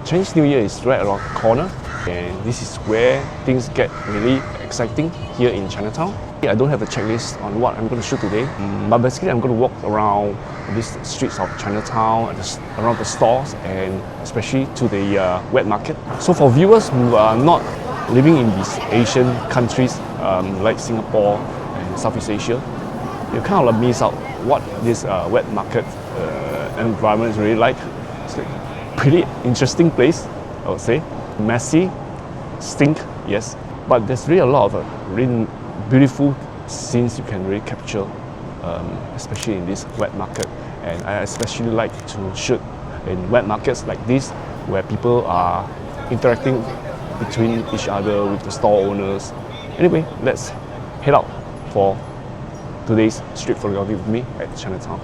Chinese New Year is right around the corner, and this is where things get really exciting here in Chinatown. I don't have a checklist on what I'm going to shoot today, but basically I'm going to walk around these streets of Chinatown, around the stores, and especially to the wet market. So for viewers who are not living in these Asian countries like Singapore and Southeast Asia, you kind of miss out what this wet market environment is really like. It's like a pretty interesting place, I would say. Messy, stink, yes, but there's really a lot of really beautiful scenes you can really capture, especially in this wet market. And I especially like to shoot in wet markets like this, where people are interacting between each other with the store owners. Anyway, let's head out for today's street photography with me at Chinatown.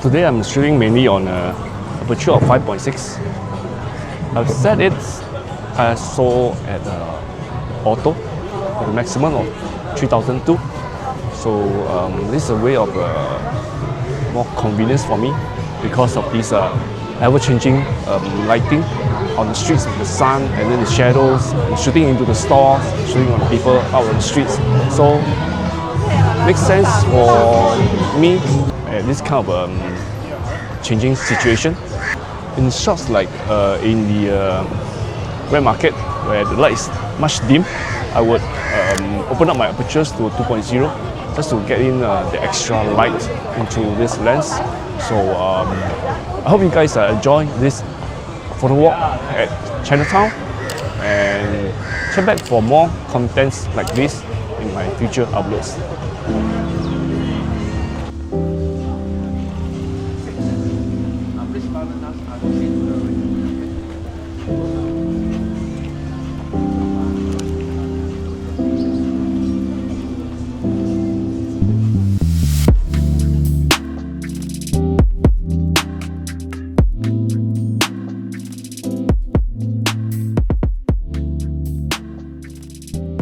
Today I'm shooting mainly on a aperture of 5.6. I've set it ISO at auto, with a maximum of 3002. So this is a way of more convenience for me because of this ever-changing lighting on the streets with the sun and then the shadows, shooting into the stores, shooting on people out on the streets. So it makes sense for me at this kind of changing situation. In shots like in the wet market where the light is much dim, I would open up my apertures to 2.0 just to get in the extra light into this lens. So I hope you guys enjoy this photo walk at Chinatown, and check back for more contents like this in my future uploads.